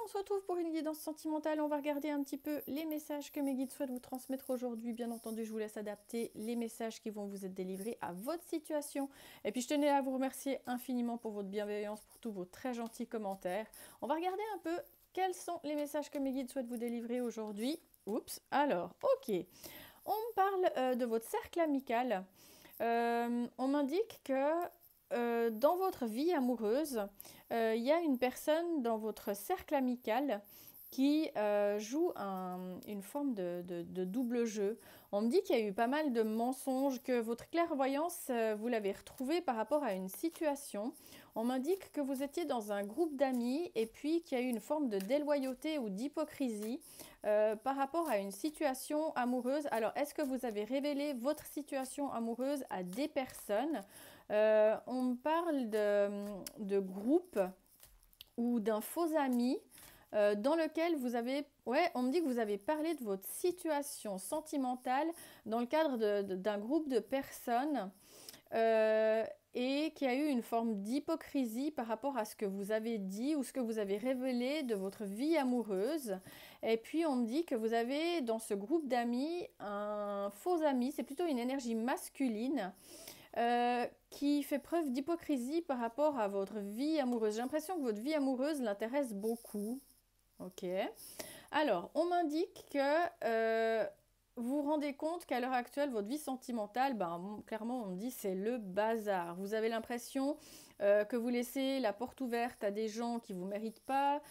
on se retrouve pour une guidance sentimentale. On va regarder un petit peu les messages que mes guides souhaitent vous transmettre aujourd'hui. Bien entendu, je vous laisse adapter les messages qui vont vous être délivrés à votre situation. Et puis, je tenais à vous remercier infiniment pour votre bienveillance, pour tous vos très gentils commentaires. On va regarder un peu quels sont les messages que mes guides souhaitent vous délivrer aujourd'hui. Oups, alors, ok. On me parle de votre cercle amical. On m'indique que dans votre vie amoureuse, il y a une personne dans votre cercle amical qui joue une forme de double jeu. On me dit qu'il y a eu pas mal de mensonges, que votre clairvoyance, vous l'avez retrouvée par rapport à une situation. On m'indique que vous étiez dans un groupe d'amis et puis qu'il y a eu une forme de déloyauté ou d'hypocrisie par rapport à une situation amoureuse. Alors, est-ce que vous avez révélé votre situation amoureuse à des personnes? On me parle de groupe ou d'un faux ami dans lequel vous avez... Ouais, on me dit que vous avez parlé de votre situation sentimentale dans le cadre d'un groupe de personnes et qu'il y a eu une forme d'hypocrisie par rapport à ce que vous avez dit ou ce que vous avez révélé de votre vie amoureuse. Et puis on me dit que vous avez dans ce groupe d'amis un faux ami, c'est plutôt une énergie masculine qui fait preuve d'hypocrisie par rapport à votre vie amoureuse. J'ai l'impression que votre vie amoureuse l'intéresse beaucoup. Ok. Alors, on m'indique que vous vous rendez compte qu'à l'heure actuelle, votre vie sentimentale, clairement, on me dit c'est le bazar. Vous avez l'impression que vous laissez la porte ouverte à des gens qui ne vous méritent pas,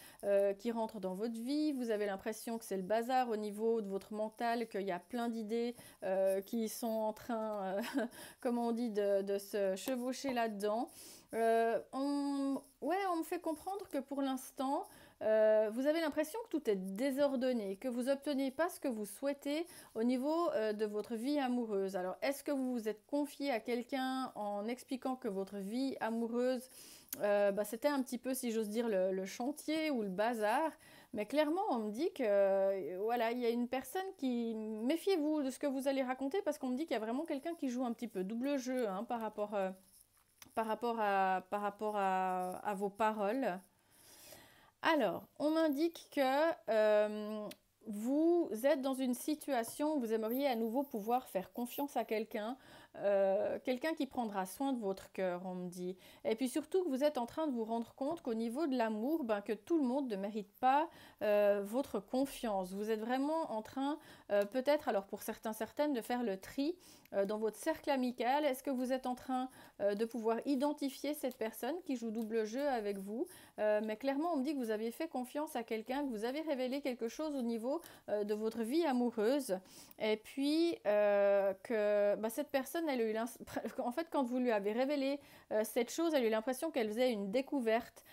qui rentrent dans votre vie. Vous avez l'impression que c'est le bazar au niveau de votre mental, qu'il y a plein d'idées qui sont en train, comme on dit, de se chevaucher là-dedans. On me fait comprendre que pour l'instant, vous avez l'impression que tout est désordonné, que vous n'obtenez pas ce que vous souhaitez au niveau de votre vie amoureuse. Alors, est-ce que vous vous êtes confié à quelqu'un en expliquant que votre vie amoureuse, c'était un petit peu, si j'ose dire, le chantier ou le bazar? Mais clairement, on me dit que voilà, il y a une personne qui... Méfiez-vous de ce que vous allez raconter parce qu'on me dit qu'il y a vraiment quelqu'un qui joue un petit peu double jeu par rapport à vos paroles. Alors, on m'indique que vous êtes dans une situation où vous aimeriez à nouveau pouvoir faire confiance à quelqu'un, quelqu'un qui prendra soin de votre cœur, on me dit. Et puis surtout que vous êtes en train de vous rendre compte qu'au niveau de l'amour, que tout le monde ne mérite pas votre confiance. Vous êtes vraiment en train, peut-être, alors pour certains, certaines, de faire le tri dans votre cercle amical. Est-ce que vous êtes en train de pouvoir identifier cette personne qui joue double jeu avec vous? Mais clairement, on me dit que vous avez fait confiance à quelqu'un, que vous avez révélé quelque chose au niveau de votre vie amoureuse. Et puis, que cette personne, elle a eu en fait, quand vous lui avez révélé cette chose, elle a eu l'impression qu'elle faisait une découverte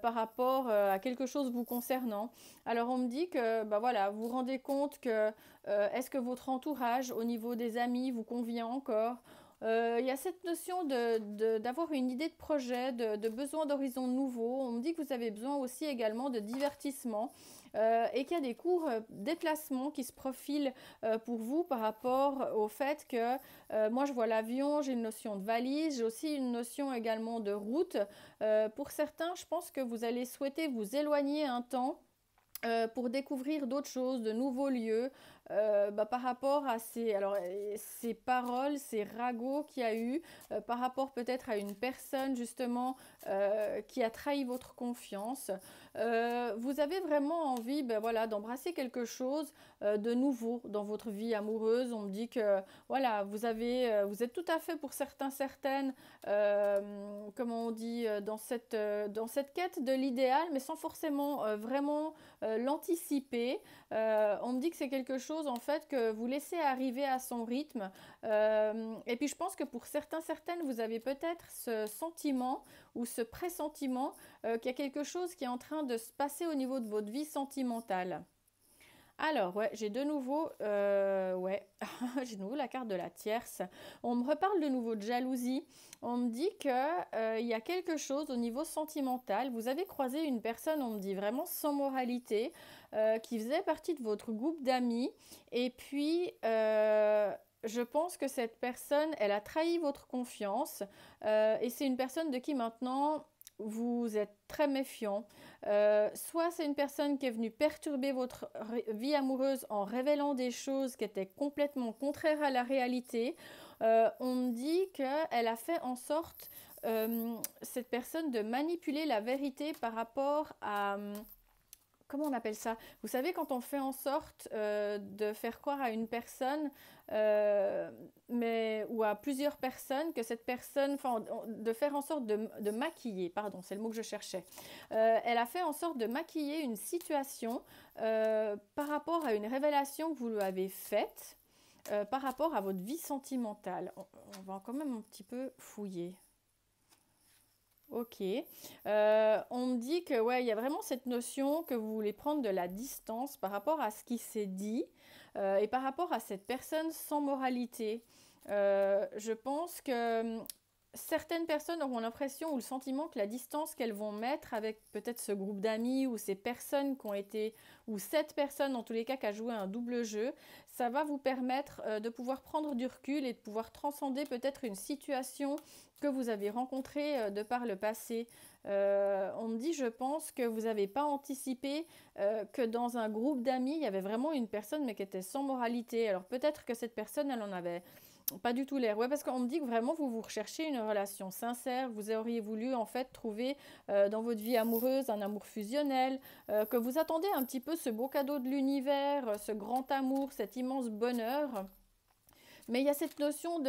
par rapport à quelque chose vous concernant. Alors, on me dit que, vous vous rendez compte que est-ce que votre entourage, au niveau des amis, vous convient encore? Il y a cette notion d'avoir une idée de projet, de besoin d'horizons nouveaux. On me dit que vous avez besoin aussi également de divertissement et qu'il y a des courts déplacements qui se profilent pour vous par rapport au fait que moi je vois l'avion, j'ai une notion de valise, j'ai aussi une notion également de route. Pour certains, je pense que vous allez souhaiter vous éloigner un temps pour découvrir d'autres choses, de nouveaux lieux, par rapport à ces paroles, ces ragots qu'il y a eu, par rapport peut-être à une personne justement qui a trahi votre confiance. Vous avez vraiment envie d'embrasser quelque chose de nouveau dans votre vie amoureuse. On me dit que voilà, vous êtes tout à fait pour certains, certaines, comment on dit, dans cette quête de l'idéal, mais sans forcément vraiment l'anticiper. On me dit que c'est quelque chose en fait que vous laissez arriver à son rythme. Et puis je pense que pour certains, certaines, vous avez peut-être ce sentiment ou ce pressentiment qu'il y a quelque chose qui est en train de se passer au niveau de votre vie sentimentale. Alors, ouais, j'ai de nouveau, j'ai de nouveau la carte de la tierce. On me reparle de nouveau de jalousie. On me dit que il y a quelque chose au niveau sentimental. Vous avez croisé une personne, on me dit vraiment sans moralité, qui faisait partie de votre groupe d'amis. Et puis, je pense que cette personne, elle a trahi votre confiance. Et c'est une personne de qui maintenant vous êtes très méfiant. Soit c'est une personne qui est venue perturber votre vie amoureuse en révélant des choses qui étaient complètement contraires à la réalité. On me dit qu'elle a fait en sorte, cette personne, de manipuler la vérité par rapport à... Comment on appelle ça? Vous savez, quand on fait en sorte de faire croire à une personne, ou à plusieurs personnes, que cette personne, enfin, de faire en sorte de maquiller, pardon, c'est le mot que je cherchais. Elle a fait en sorte de maquiller une situation par rapport à une révélation que vous lui avez faite, par rapport à votre vie sentimentale. On va quand même un petit peu fouiller. Ok. On me dit que ouais, il y a vraiment cette notion que vous voulez prendre de la distance par rapport à ce qui s'est dit et par rapport à cette personne sans moralité. Je pense que certaines personnes auront l'impression ou le sentiment que la distance qu'elles vont mettre avec peut-être ce groupe d'amis ou ces personnes qui ont été, ou cette personne en tous les cas qui a joué un double jeu, ça va vous permettre de pouvoir prendre du recul et de pouvoir transcender peut-être une situation que vous avez rencontrée de par le passé. On me dit, je pense que vous n'avez pas anticipé que dans un groupe d'amis, il y avait vraiment une personne mais qui était sans moralité. Alors peut-être que cette personne, elle en avait pas du tout l'air. Ouais, parce qu'on me dit que vraiment vous recherchez une relation sincère, vous auriez voulu en fait trouver dans votre vie amoureuse un amour fusionnel, que vous attendez un petit peu ce beau cadeau de l'univers, ce grand amour, cet immense bonheur. Mais il y a cette notion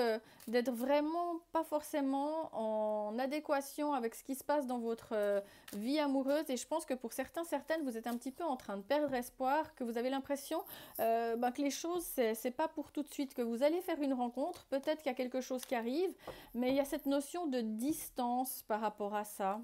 d'être vraiment pas forcément en adéquation avec ce qui se passe dans votre vie amoureuse. Et je pense que pour certaines, vous êtes un petit peu en train de perdre espoir, que vous avez l'impression que les choses, c'est pas pour tout de suite, que vous allez faire une rencontre, peut-être qu'il y a quelque chose qui arrive, mais il y a cette notion de distance par rapport à ça.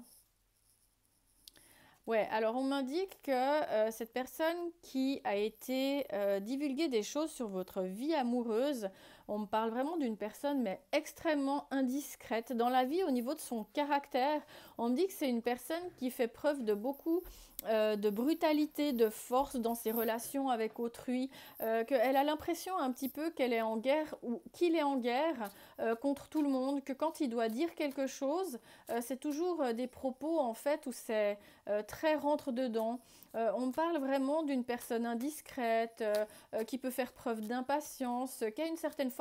Ouais, alors on m'indique que cette personne qui a été divulguer des choses sur votre vie amoureuse, on me parle vraiment d'une personne mais extrêmement indiscrète dans la vie au niveau de son caractère. On me dit que c'est une personne qui fait preuve de beaucoup de brutalité, de force dans ses relations avec autrui, qu'elle a l'impression un petit peu qu'elle est en guerre ou qu'il est en guerre contre tout le monde, que quand il doit dire quelque chose, c'est toujours des propos en fait où c'est très rentre-dedans. On me parle vraiment d'une personne indiscrète, qui peut faire preuve d'impatience, qui a une certaine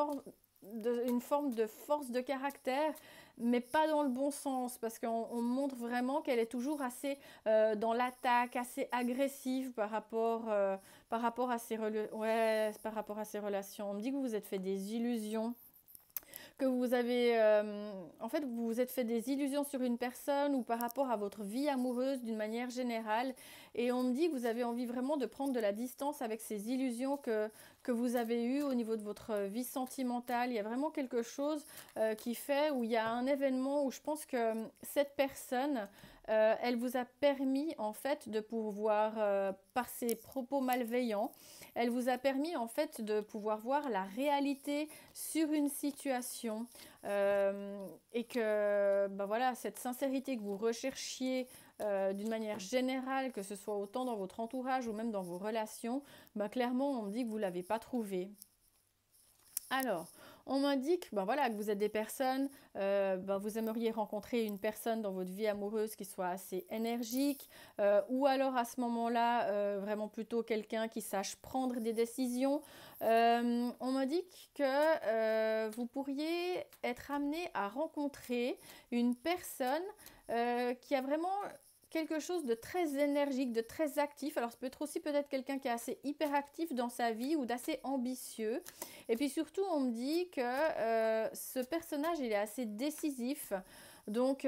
une forme de force de caractère, mais pas dans le bon sens, parce qu'on montre vraiment qu'elle est toujours assez dans l'attaque, assez agressive par rapport à par rapport à ses relations. On me dit que vous vous êtes fait des illusions, que vous avez, en fait, vous vous êtes fait des illusions sur une personne ou par rapport à votre vie amoureuse d'une manière générale. Et on me dit que vous avez envie vraiment de prendre de la distance avec ces illusions que vous avez eues au niveau de votre vie sentimentale. Il y a vraiment quelque chose qui fait, où il y a un événement où je pense que cette personne, elle vous a permis en fait de pouvoir, par ses propos malveillants, elle vous a permis en fait de pouvoir voir la réalité sur une situation et que voilà, cette sincérité que vous recherchiez d'une manière générale, que ce soit autant dans votre entourage ou même dans vos relations, clairement on me dit que vous ne l'avez pas trouvé. Alors, on m'indique que vous êtes des personnes, vous aimeriez rencontrer une personne dans votre vie amoureuse qui soit assez énergique, ou alors à ce moment-là, vraiment plutôt quelqu'un qui sache prendre des décisions. On m'indique que vous pourriez être amené à rencontrer une personne qui a vraiment quelque chose de très énergique, de très actif. Alors ça peut être aussi peut-être quelqu'un qui est assez hyperactif dans sa vie ou d'assez ambitieux. Et puis surtout, on me dit que ce personnage, il est assez décisif. Donc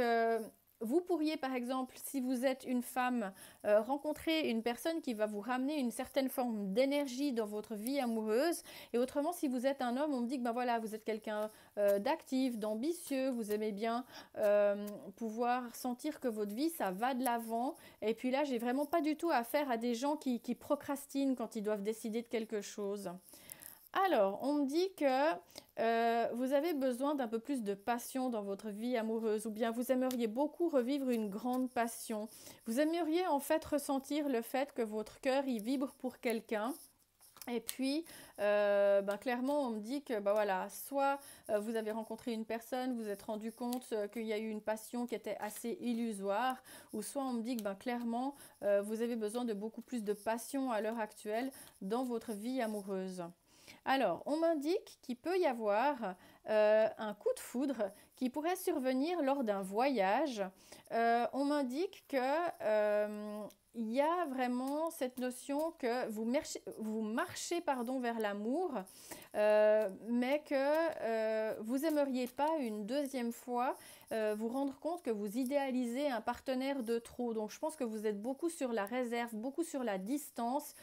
vous pourriez par exemple, si vous êtes une femme, rencontrer une personne qui va vous ramener une certaine forme d'énergie dans votre vie amoureuse. Et autrement, si vous êtes un homme, on me dit que vous êtes quelqu'un d'actif, d'ambitieux, vous aimez bien pouvoir sentir que votre vie, ça va de l'avant. Et puis là, j'ai vraiment pas du tout affaire à des gens qui procrastinent quand ils doivent décider de quelque chose. Alors, on me dit que vous avez besoin d'un peu plus de passion dans votre vie amoureuse, ou bien vous aimeriez beaucoup revivre une grande passion. Vous aimeriez en fait ressentir le fait que votre cœur y vibre pour quelqu'un. Et puis, clairement, on me dit que voilà, soit vous avez rencontré une personne, vous vous êtes rendu compte qu'il y a eu une passion qui était assez illusoire, ou soit on me dit que clairement, vous avez besoin de beaucoup plus de passion à l'heure actuelle dans votre vie amoureuse. Alors, on m'indique qu'il peut y avoir un coup de foudre qui pourrait survenir lors d'un voyage. On m'indique que il y a vraiment cette notion que vous marchez vers l'amour, mais que vous n'aimeriez pas une deuxième fois vous rendre compte que vous idéalisez un partenaire de trop. Donc je pense que vous êtes beaucoup sur la réserve, beaucoup sur la distance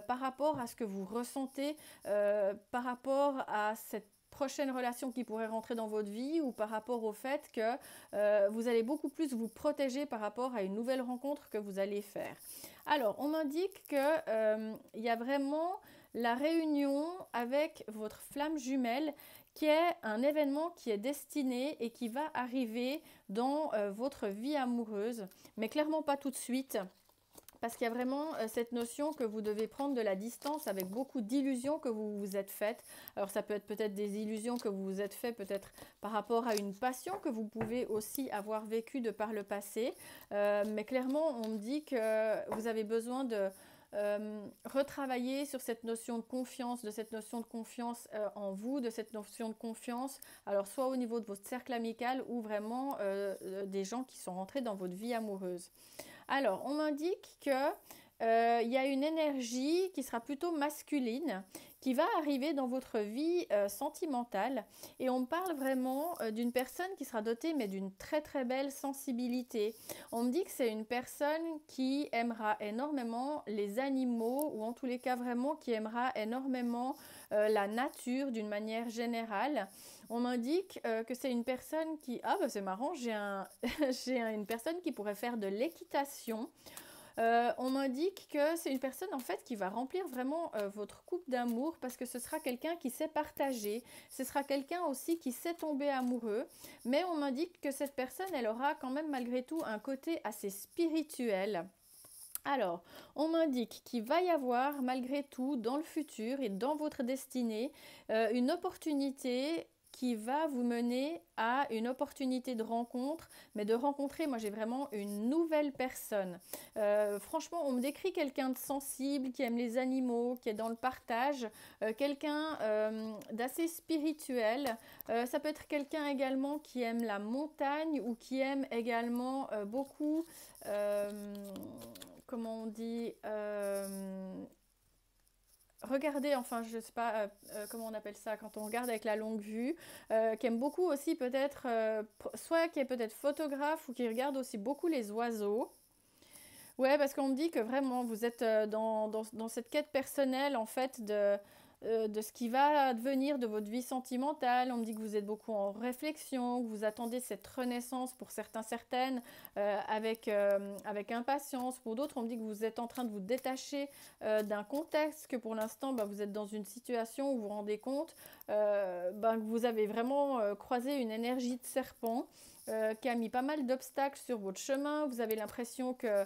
par rapport à ce que vous ressentez, par rapport à cette prochaine relation qui pourrait rentrer dans votre vie, ou par rapport au fait que vous allez beaucoup plus vous protéger par rapport à une nouvelle rencontre que vous allez faire. Alors, on m'indique qu'il y a vraiment la réunion avec votre flamme jumelle, qui est un événement qui est destiné et qui va arriver dans votre vie amoureuse, mais clairement pas tout de suite. Parce qu'il y a vraiment cette notion que vous devez prendre de la distance avec beaucoup d'illusions que vous vous êtes faites. Alors ça peut être peut-être des illusions que vous vous êtes faites peut-être par rapport à une passion que vous pouvez aussi avoir vécue de par le passé. Mais clairement, on me dit que vous avez besoin de retravailler sur cette notion de confiance, en vous, de cette notion de confiance, alors soit au niveau de votre cercle amical ou vraiment des gens qui sont rentrés dans votre vie amoureuse. Alors, on m'indique que y a une énergie qui sera plutôt masculine qui va arriver dans votre vie sentimentale, et on me parle vraiment d'une personne qui sera dotée mais d'une très très belle sensibilité. On me dit que c'est une personne qui aimera énormément les animaux, ou en tous les cas vraiment qui aimera énormément la nature d'une manière générale. On m'indique que c'est une personne qui... Ah bah c'est marrant, j'ai une personne qui pourrait faire de l'équitation. On m'indique que c'est une personne en fait qui va remplir vraiment votre couple d'amour, parce que ce sera quelqu'un qui sait partager, ce sera quelqu'un aussi qui sait tomber amoureux, mais on m'indique que cette personne, elle aura quand même malgré tout un côté assez spirituel. Alors, on m'indique qu'il va y avoir malgré tout dans le futur et dans votre destinée une opportunité qui va vous mener à une opportunité de rencontre, mais de rencontrer, moi j'ai vraiment une nouvelle personne. Franchement, on me décrit quelqu'un de sensible, qui aime les animaux, qui est dans le partage, quelqu'un d'assez spirituel. Ça peut être quelqu'un également qui aime la montagne, ou qui aime également beaucoup... comment on dit, regarder, enfin je ne sais pas comment on appelle ça, quand on regarde avec la longue vue, qui aime beaucoup aussi peut-être, soit qui est peut-être photographe, ou qui regarde aussi beaucoup les oiseaux. Ouais, parce qu'on me dit que vraiment vous êtes dans cette quête personnelle en fait de ce qui va advenir de votre vie sentimentale. On me dit que vous êtes beaucoup en réflexion, que vous attendez cette renaissance pour certains, certaines, avec impatience. Pour d'autres, on me dit que vous êtes en train de vous détacher d'un contexte, que pour l'instant, vous êtes dans une situation où vous vous rendez compte que vous avez vraiment croisé une énergie de serpent qui a mis pas mal d'obstacles sur votre chemin. Vous avez l'impression que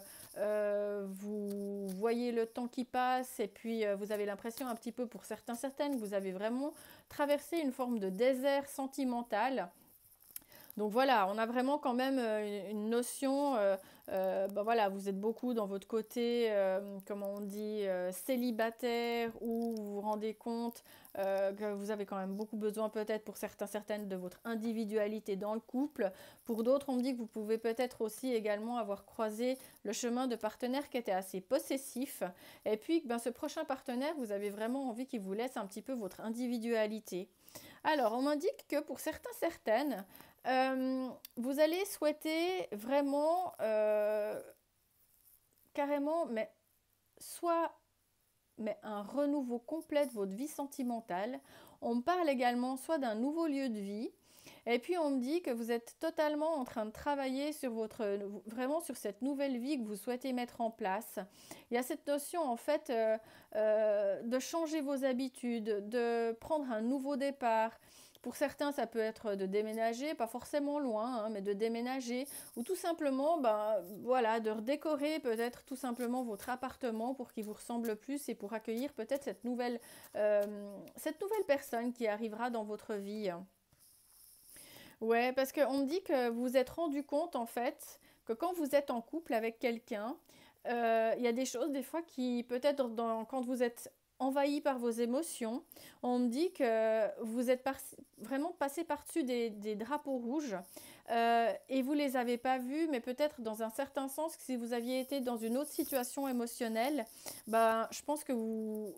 vous voyez le temps qui passe, et puis vous avez l'impression un petit peu pour certains, certaines, que vous avez vraiment traversé une forme de désert sentimental. Donc voilà, on a vraiment quand même une notion, voilà, vous êtes beaucoup dans votre côté, comment on dit, célibataire, où vous vous rendez compte que vous avez quand même beaucoup besoin peut-être pour certains, certaines de votre individualité dans le couple. Pour d'autres, on me dit que vous pouvez peut-être aussi également avoir croisé le chemin de partenaires qui étaient assez possessifs, et puis ce prochain partenaire, vous avez vraiment envie qu'il vous laisse un petit peu votre individualité. Alors, on m'indique que pour certains, certaines, vous allez souhaiter vraiment, carrément, mais un renouveau complet de votre vie sentimentale. On me parle également soit d'un nouveau lieu de vie, et puis on me dit que vous êtes totalement en train de travailler sur vraiment sur cette nouvelle vie que vous souhaitez mettre en place. Il y a cette notion en fait de changer vos habitudes, de prendre un nouveau départ. Pour certains, ça peut être de déménager, pas forcément loin, hein, mais de déménager, ou tout simplement, ben, voilà, de redécorer peut-être tout simplement votre appartement pour qu'il vous ressemble plus et pour accueillir peut-être cette nouvelle personne qui arrivera dans votre vie. Ouais, parce qu'on me dit que vous vous êtes rendu compte en fait que quand vous êtes en couple avec quelqu'un, il y a des choses des fois qui peut-être quand vous êtes envahi par vos émotions, on me dit que vous êtes vraiment passé par-dessus des drapeaux rouges et vous les avez pas vus, mais peut-être dans un certain sens que si vous aviez été dans une autre situation émotionnelle, ben, je pense que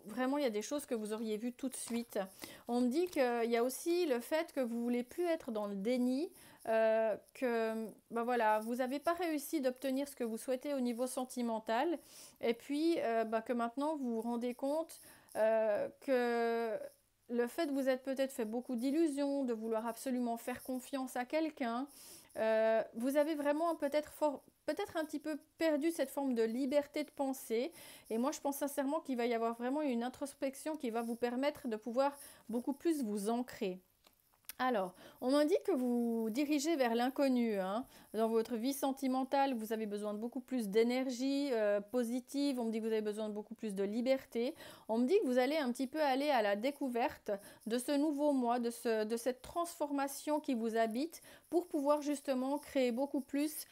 vraiment il y a des choses que vous auriez vues tout de suite. On me dit qu'il y a aussi le fait que vous voulez plus être dans le déni, que ben voilà, vous n'avez pas réussi d'obtenir ce que vous souhaitez au niveau sentimental, et puis ben que maintenant vous vous rendez compte que le fait que vous êtes peut-être fait beaucoup d'illusions, de vouloir absolument faire confiance à quelqu'un, vous avez vraiment peut-être un petit peu perdu cette forme de liberté de penser. Et moi, je pense sincèrement qu'il va y avoir vraiment une introspection qui va vous permettre de pouvoir beaucoup plus vous ancrer. Alors, on m'indique que vous dirigez vers l'inconnu, hein. Dans votre vie sentimentale, vous avez besoin de beaucoup plus d'énergie positive. On me dit que vous avez besoin de beaucoup plus de liberté. On me dit que vous allez un petit peu aller à la découverte de ce nouveau moi, de cette transformation qui vous habite pour pouvoir justement créer beaucoup plus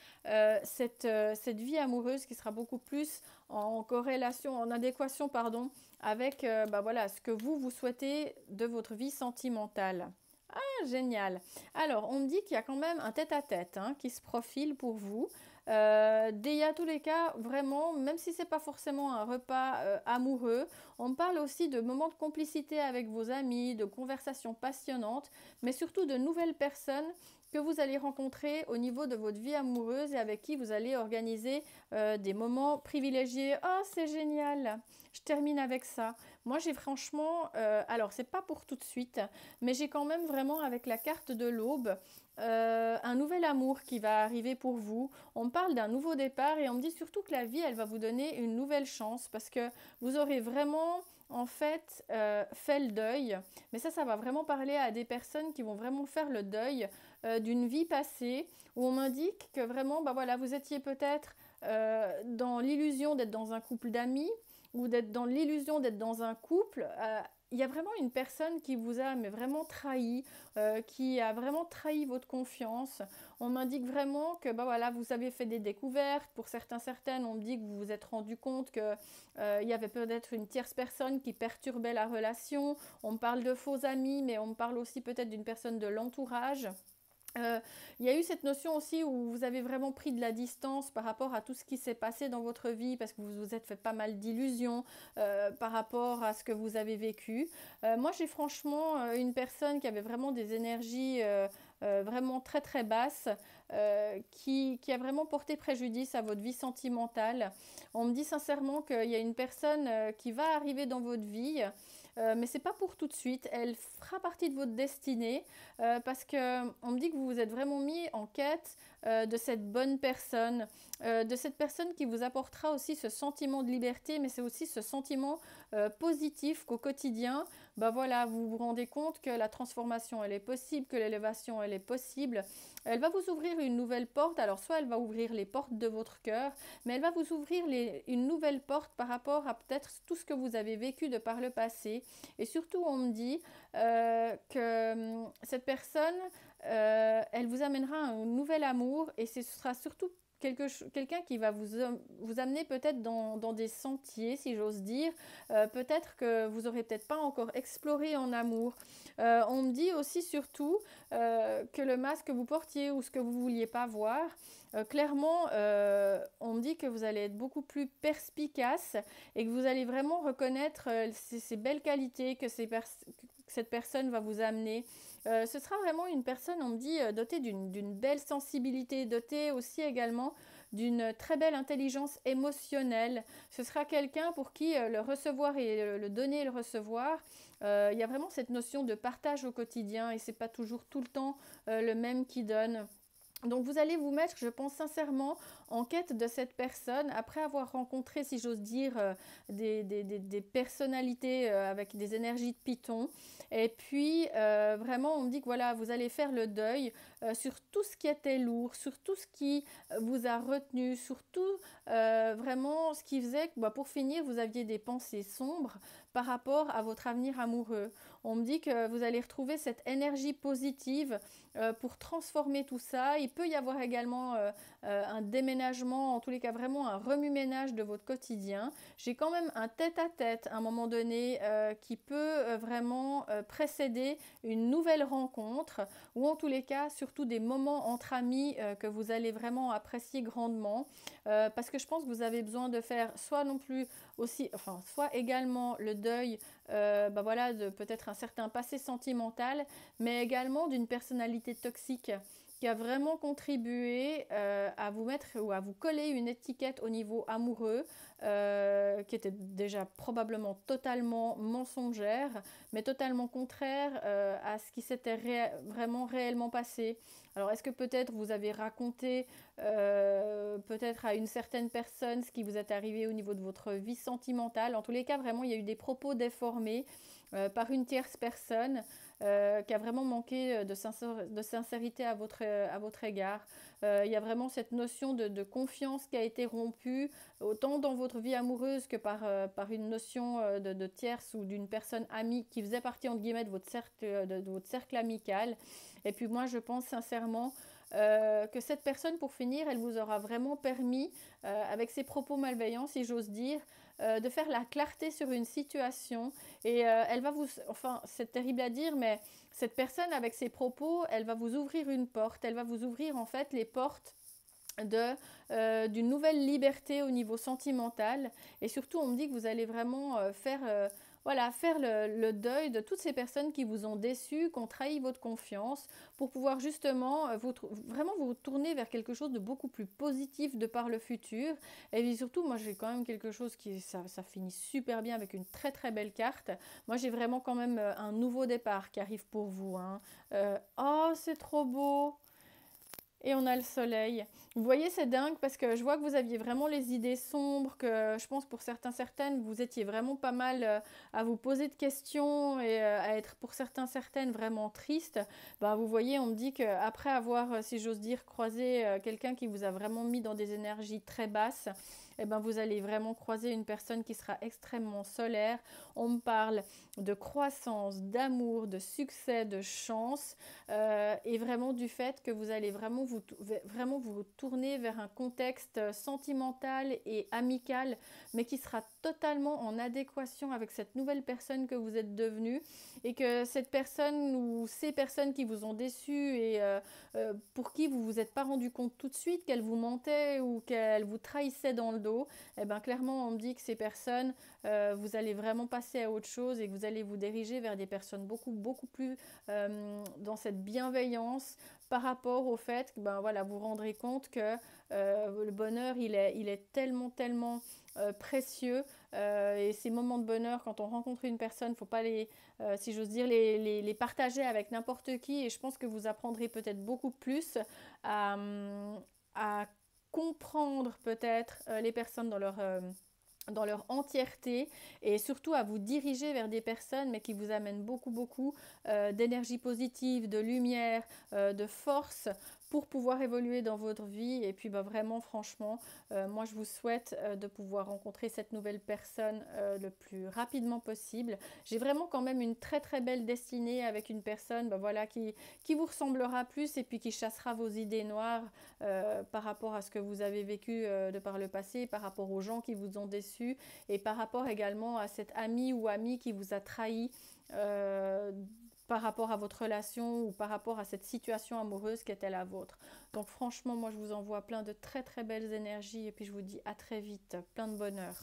cette vie amoureuse qui sera beaucoup plus en corrélation, en adéquation, pardon, avec bah voilà, ce que vous souhaitez de votre vie sentimentale. Génial. Alors, on me dit qu'il y a quand même un tête-à-tête hein, qui se profile pour vous. À tous les cas, vraiment, même si c'est pas forcément un repas amoureux, on me parle aussi de moments de complicité avec vos amis, de conversations passionnantes, mais surtout de nouvelles personnes que vous allez rencontrer au niveau de votre vie amoureuse et avec qui vous allez organiser des moments privilégiés. Oh, c'est génial! Je termine avec ça. Moi, j'ai franchement, alors c'est pas pour tout de suite, mais j'ai quand même vraiment avec la carte de l'aube un nouvel amour qui va arriver pour vous. On me parle d'un nouveau départ et on me dit surtout que la vie, elle va vous donner une nouvelle chance parce que vous aurez vraiment en fait fait le deuil. Mais ça va vraiment parler à des personnes qui vont vraiment faire le deuil d'une vie passée où on m'indique que vraiment, bah voilà, vous étiez peut-être dans l'illusion d'être dans un couple d'amis ou d'être dans l'illusion d'être dans un couple. Il y a vraiment une personne qui vous a mais vraiment trahi, qui a vraiment trahi votre confiance. On m'indique vraiment que bah voilà, vous avez fait des découvertes. Pour certaines, on me dit que vous vous êtes rendu compte qu'il y avait peut-être une tierce personne qui perturbait la relation. On me parle de faux amis, mais on me parle aussi peut-être d'une personne de l'entourage. Il y a eu cette notion aussi où vous avez vraiment pris de la distance par rapport à tout ce qui s'est passé dans votre vie parce que vous vous êtes fait pas mal d'illusions par rapport à ce que vous avez vécu. Moi, j'ai franchement une personne qui avait vraiment des énergies vraiment très très basses qui a vraiment porté préjudice à votre vie sentimentale. On me dit sincèrement qu'il y a une personne qui va arriver dans votre vie. Mais c'est pas pour tout de suite. Elle fera partie de votre destinée parce que on me dit que vous vous êtes vraiment mis en quête de cette bonne personne, de cette personne qui vous apportera aussi ce sentiment de liberté, mais c'est aussi ce sentiment positif qu'au quotidien, bah voilà, vous vous rendez compte que la transformation elle est possible, que l'élévation elle est possible. Elle va vous ouvrir une nouvelle porte. Alors soit elle va ouvrir les portes de votre cœur, mais elle va vous ouvrir une nouvelle porte par rapport à peut-être tout ce que vous avez vécu de par le passé. Et surtout, on me dit que cette personne, elle vous amènera un nouvel amour et ce sera surtout quelqu'un qui va vous amener peut-être dans des sentiers, si j'ose dire. Peut-être que vous n'aurez peut-être pas encore exploré en amour. On me dit aussi surtout que le masque que vous portiez ou ce que vous ne vouliez pas voir, clairement, on me dit que vous allez être beaucoup plus perspicace et que vous allez vraiment reconnaître ces belles qualités que cette personne va vous amener. Ce sera vraiment une personne, on me dit, dotée d'une belle sensibilité, dotée aussi également d'une très belle intelligence émotionnelle. Ce sera quelqu'un pour qui le recevoir et le donner et le recevoir, il y a vraiment cette notion de partage au quotidien et c'est pas toujours tout le temps le même qui donne. Donc vous allez vous mettre, je pense sincèrement, en quête de cette personne, après avoir rencontré, si j'ose dire, des personnalités avec des énergies de Python. Et puis vraiment, on me dit que voilà, vous allez faire le deuil sur tout ce qui était lourd, sur tout ce qui vous a retenu, sur tout vraiment ce qui faisait que, bah, pour finir, vous aviez des pensées sombres par rapport à votre avenir amoureux. On me dit que vous allez retrouver cette énergie positive pour transformer tout ça. Il peut y avoir également un déménagement, en tous les cas vraiment un remue-ménage de votre quotidien. J'ai quand même un tête-à-tête à un moment donné qui peut vraiment précéder une nouvelle rencontre ou en tous les cas surtout des moments entre amis que vous allez vraiment apprécier grandement parce que je pense que vous avez besoin de faire soit non plus aussi, enfin soit également le deuil bah voilà, de peut-être un certain passé sentimental, mais également d'une personnalité toxique qui a vraiment contribué à vous mettre ou à vous coller une étiquette au niveau amoureux qui était déjà probablement totalement mensongère, mais totalement contraire à ce qui s'était vraiment réellement passé. Alors est-ce que peut-être vous avez raconté peut-être à une certaine personne ce qui vous est arrivé au niveau de votre vie sentimentale? En tous les cas, vraiment, il y a eu des propos déformés par une tierce personne qui a vraiment manqué de sincérité à votre égard. Il y a vraiment cette notion de confiance qui a été rompue, autant dans votre vie amoureuse que par une notion de tierce ou d'une personne amie qui faisait partie, entre guillemets, de votre cercle amical. Et puis moi, je pense sincèrement que cette personne, pour finir, elle vous aura vraiment permis, avec ses propos malveillants, si j'ose dire, de faire la clarté sur une situation et elle va vous, enfin c'est terrible à dire, mais cette personne avec ses propos, elle va vous ouvrir une porte, elle va vous ouvrir en fait les portes d'une nouvelle liberté au niveau sentimental et surtout on me dit que vous allez vraiment voilà, faire le deuil de toutes ces personnes qui vous ont déçu, qui ont trahi votre confiance, pour pouvoir justement vraiment vous tourner vers quelque chose de beaucoup plus positif de par le futur. Et puis surtout, moi j'ai quand même quelque chose qui, ça finit super bien avec une très très belle carte. Moi j'ai vraiment quand même un nouveau départ qui arrive pour vous, hein. Oh, c'est trop beau! Et on a le soleil. Vous voyez, c'est dingue parce que je vois que vous aviez vraiment les idées sombres, que je pense pour certaines, vous étiez vraiment pas mal à vous poser de questions et à être pour certaines vraiment triste. Ben, vous voyez, on me dit qu'après avoir, si j'ose dire, croisé quelqu'un qui vous a vraiment mis dans des énergies très basses, eh ben, vous allez vraiment croiser une personne qui sera extrêmement solaire. On me parle de croissance, d'amour, de succès, de chance et vraiment du fait que vous allez vraiment vous tourner vers un contexte sentimental et amical, mais qui sera totalement en adéquation avec cette nouvelle personne que vous êtes devenue et que cette personne ou ces personnes qui vous ont déçu et pour qui vous vous êtes pas rendu compte tout de suite qu'elles vous mentaient ou qu'elles vous trahissaient dans le dos, eh ben clairement on me dit que ces personnes, vous allez vraiment passer à autre chose et que vous allez vous diriger vers des personnes beaucoup plus dans cette bienveillance par rapport au fait que ben voilà, vous vous rendrez compte que le bonheur il est tellement précieux et ces moments de bonheur quand on rencontre une personne, faut pas les si j'ose dire les partager avec n'importe qui et je pense que vous apprendrez peut-être beaucoup plus à comprendre peut-être les personnes dans leur entièreté et surtout à vous diriger vers des personnes mais qui vous amènent beaucoup d'énergie positive, de lumière, de force pour pouvoir évoluer dans votre vie et puis bah, vraiment franchement moi je vous souhaite de pouvoir rencontrer cette nouvelle personne le plus rapidement possible. J'ai vraiment quand même une très belle destinée avec une personne bah, voilà, qui vous ressemblera plus et puis qui chassera vos idées noires par rapport à ce que vous avez vécu de par le passé, par rapport aux gens qui vous ont déçus et par rapport également à cet ami ou amie qui vous a trahi par rapport à votre relation ou par rapport à cette situation amoureuse qui était la vôtre. Donc franchement, moi je vous envoie plein de très belles énergies et puis je vous dis à très vite, plein de bonheur.